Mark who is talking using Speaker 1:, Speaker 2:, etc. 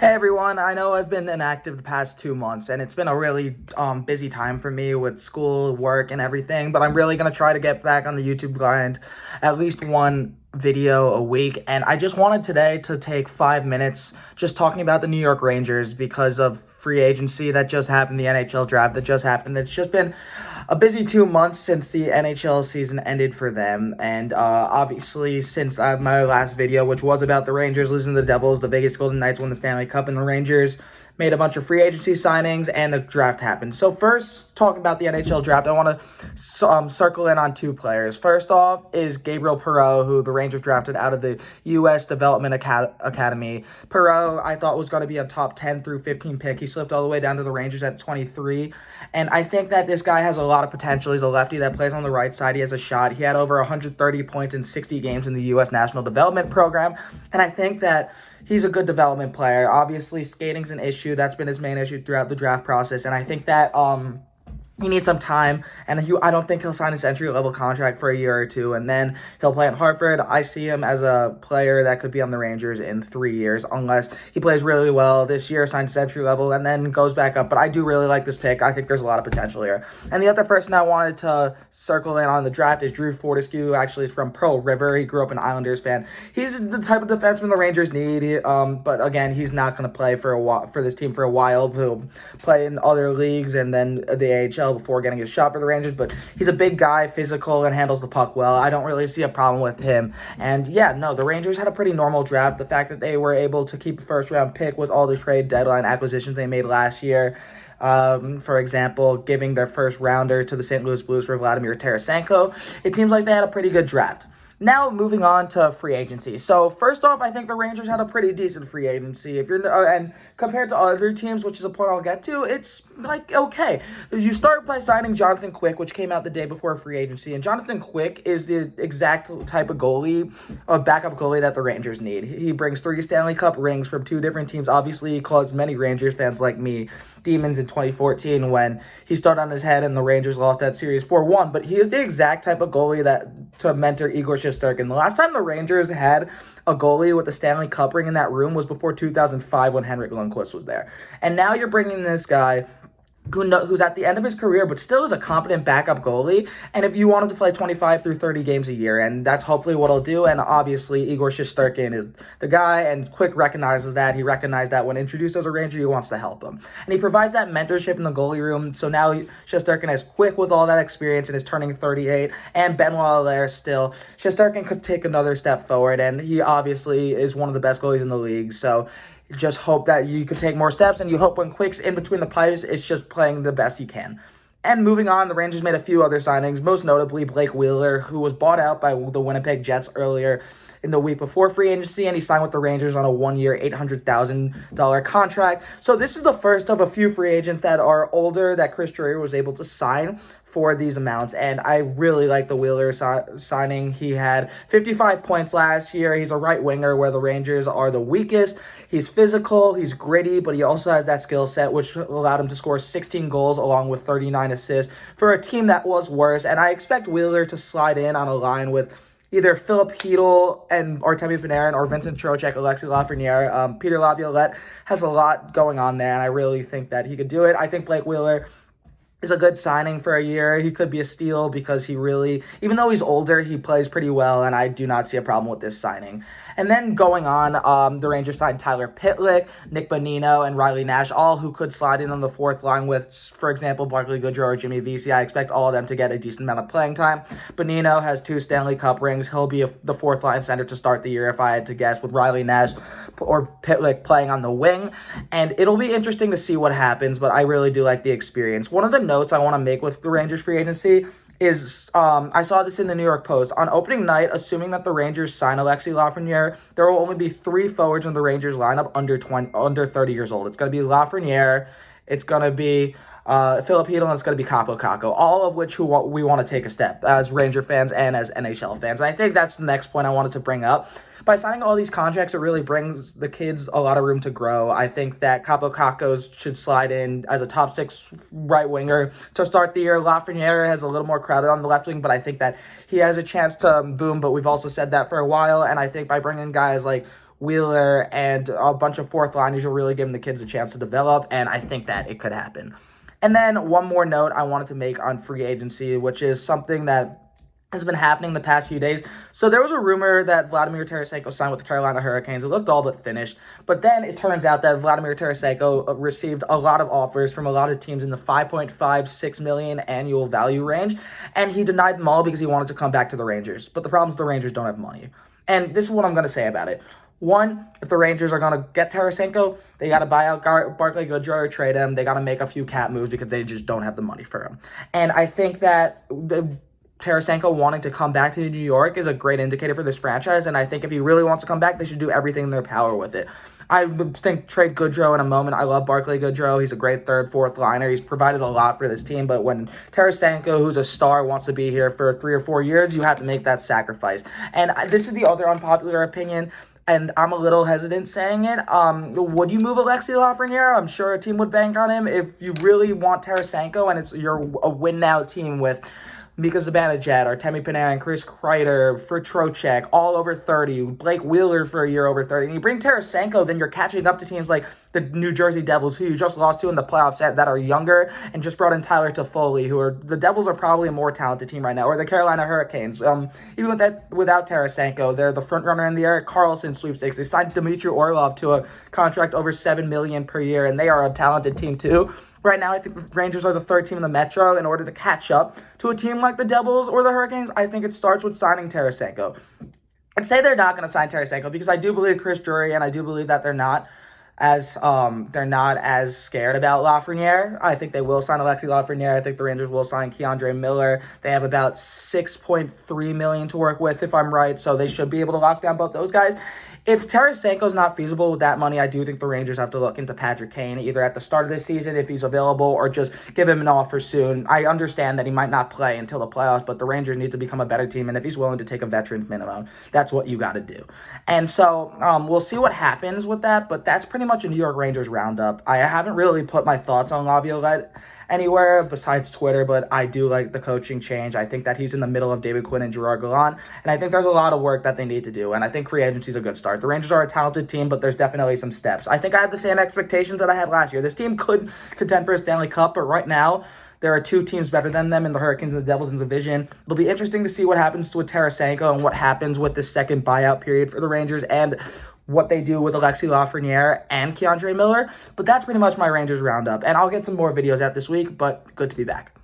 Speaker 1: Hey everyone, I know I've been inactive the past 2 months and it's been a really busy time for me with school, work, and everything, but I'm really going to try to get back on the YouTube grind, at least one video a week. And I just wanted today to take 5 minutes just talking about the New York Rangers because of free agency that just happened, the NHL draft that just happened. It's just been a busy 2 months since the NHL season ended for them. And obviously, since my last video, which was about the Rangers losing to the Devils, the Vegas Golden Knights won the Stanley Cup, and the Rangers made a bunch of free agency signings, and the draft happened. So first, talking about the NHL draft, I want to circle in on two players. First off is Gabriel Perreault, who the Rangers drafted out of the U.S. Development Academy. Perreault, I thought, was going to be a top 10 through 15 pick. He slipped all the way down to the Rangers at 23. And I think that this guy has a lot of potential. He's a lefty that plays on the right side. He has a shot. He had over 130 points in 60 games in the U.S. National Development Program. And I think that he's a good development player. Obviously, skating's an issue. That's been his main issue throughout the draft process. And I think that he needs some time, and I don't think he'll sign his entry-level contract for a year or two, and then he'll play in Hartford. I see him as a player that could be on the Rangers in 3 years, unless he plays really well this year, signs his entry-level, and then goes back up. But I do really like this pick. I think there's a lot of potential here. And the other person I wanted to circle in on the draft is Drew Fortescue, who actually is from Pearl River. He grew up an Islanders fan. He's the type of defenseman the Rangers need, but again, he's not going to play for this team for a while. He'll play in other leagues and then the AHL before getting a shot for the Rangers, but he's a big guy, physical, and handles the puck well. I don't really see a problem with him. And yeah, no, the Rangers had a pretty normal draft. The fact that they were able to keep the first-round pick with all the trade deadline acquisitions they made last year, for example, giving their first rounder to the St. Louis Blues for Vladimir Tarasenko, it seems like they had a pretty good draft. Now, moving on to free agency. So, first off, I think the Rangers had a pretty decent free agency. And compared to other teams, which is a point I'll get to, it's like okay. You start by signing Jonathan Quick, which came out the day before free agency, and Jonathan Quick is the exact type of backup goalie that the Rangers need. He brings 3 Stanley Cup rings from 2 different teams. Obviously, he caused many Rangers fans like me demons in 2014 when he started on his head and the Rangers lost that series 4-1. But he is the exact type of goalie that to mentor Igor Shesterkin. The last time the Rangers had a goalie with a Stanley Cup ring in that room was before 2005 when Henrik Lundqvist was there. And now you're bringing this guy who's at the end of his career, but still is a competent backup goalie. And if you want him to play 25 through 30 games a year, and that's hopefully what he'll do. And obviously, Igor Shesterkin is the guy, and Quick recognizes that. He recognized that when introduced as a Ranger, he wants to help him. And he provides that mentorship in the goalie room. So now Shesterkin has Quick with all that experience and is turning 38, and Benoit Allaire still. Shesterkin could take another step forward, and he obviously is one of the best goalies in the league. So just hope that you can take more steps, and you hope when Quick's in between the pipes, it's just playing the best he can. And moving on, the Rangers made a few other signings, most notably Blake Wheeler, who was bought out by the Winnipeg Jets earlier in the week before free agency, and he signed with the Rangers on a 1-year, $800,000 contract. So this is the first of a few free agents that are older that Chris Drury was able to sign for these amounts, and I really like the Wheeler signing. He had 55 points last year. He's a right winger where the Rangers are the weakest. He's physical, he's gritty, but he also has that skill set which allowed him to score 16 goals along with 39 assists for a team that was worse. And I expect Wheeler to slide in on a line with either Philip Hedl and Artemi Panarin or Vincent Trocheck, Alexis Lafreniere. Peter Laviolette has a lot going on there, and I really think that he could do it. I think Blake Wheeler is a good signing for a year. He could be a steal because even though he's older, he plays pretty well, and I do not see a problem with this signing. And then going on, the Rangers signed Tyler Pitlick, Nick Bonino, and Riley Nash, all who could slide in on the fourth line with, for example, Barclay Goodrow or Jimmy Vesey. I expect all of them to get a decent amount of playing time. Bonino has 2 Stanley Cup rings. He'll be the fourth line center to start the year, if I had to guess, with Riley Nash or Pitlick playing on the wing. And it'll be interesting to see what happens, but I really do like the experience. One of the notes I want to make with the Rangers free agency is I saw this in the New York Post. On opening night, assuming that the Rangers sign Alexis Lafreniere, there will only be 3 forwards in the Rangers lineup under 30 years old. It's going to be Lafreniere, it's going to be Philip Hedl, and it's going to be Capo Caco, all of which we want to take a step as Ranger fans and as NHL fans. And I think that's the next point I wanted to bring up. By signing all these contracts, it really brings the kids a lot of room to grow. I think that Capo Cacos should slide in as a top 6 right winger to start the year. Lafreniere has a little more crowded on the left wing, but I think that he has a chance to boom, but we've also said that for a while. And I think by bringing guys like Wheeler, and a bunch of fourth liners. You're really giving the kids a chance to develop, and I think that it could happen. And then one more note I wanted to make on free agency, which is something that has been happening the past few days. So there was a rumor that Vladimir Tarasenko signed with the Carolina Hurricanes. It looked all but finished. But then it turns out that Vladimir Tarasenko received a lot of offers from a lot of teams in the $5.56 million annual value range. And he denied them all because he wanted to come back to the Rangers. But the problem is the Rangers don't have money. And this is what I'm going to say about it. One, if the Rangers are going to get Tarasenko, they got to buy out Barclay Goodrow or trade him. They got to make a few cap moves because they just don't have the money for him. And I think that Tarasenko wanting to come back to New York is a great indicator for this franchise, and I think if he really wants to come back, they should do everything in their power with it. I think trade Goodrow in a moment. I love Barclay Goodrow. He's a great third, fourth liner. He's provided a lot for this team, but when Tarasenko, who's a star, wants to be here for 3 or 4 years, you have to make that sacrifice. And this is the other unpopular opinion, and I'm a little hesitant saying it. Would you move Alexei Lafreniere? I'm sure a team would bank on him. If you really want Tarasenko and you're a win-now team with Mika Zibanejad, Artemi Panarin, Chris Kreider, for Trocheck, all over 30, Blake Wheeler for a year over 30, and you bring Tarasenko, then you're catching up to teams like the New Jersey Devils, who you just lost to in the playoffs that are younger, and just brought in Tyler Toffoli, the Devils are probably a more talented team right now, or the Carolina Hurricanes. Even without Tarasenko, they're the front runner in the Erik Karlsson sweepstakes. They signed Dmitry Orlov to a contract over $7 million per year, and they are a talented team too. Right now, I think the Rangers are the third team in the Metro. In order to catch up to a team like the Devils or the Hurricanes, I think it starts with signing Tarasenko. I'd say they're not going to sign Tarasenko because I do believe Chris Drury, and I do believe that they're not as scared about Lafreniere. I think they will sign Alexei Lafreniere. I think the Rangers will sign Keandre Miller. They have about $6.3 million to work with, if I'm right, so they should be able to lock down both those guys. If Tarasenko's not feasible with that money, I do think the Rangers have to look into Patrick Kane, either at the start of the season if he's available or just give him an offer soon. I understand that he might not play until the playoffs, but the Rangers need to become a better team, and if he's willing to take a veteran's minimum, that's what you got to do. And so we'll see what happens with that, but that's pretty much a New York Rangers roundup. I haven't really put my thoughts on Laviolette anywhere besides Twitter, but I do like the coaching change. I think that he's in the middle of David Quinn and Gerard Gallant, and I think there's a lot of work that they need to do, and I think free agency is a good start. The Rangers are a talented team, but there's definitely some steps. I think I have the same expectations that I had last year. This team could contend for a Stanley Cup, but right now, there are two teams better than them in the Hurricanes and the Devils in the division. It'll be interesting to see what happens with Tarasenko and what happens with the second buyout period for the Rangers and what they do with Alexei Lafreniere and Keandre Miller. But that's pretty much my Rangers roundup. And I'll get some more videos out this week, but good to be back.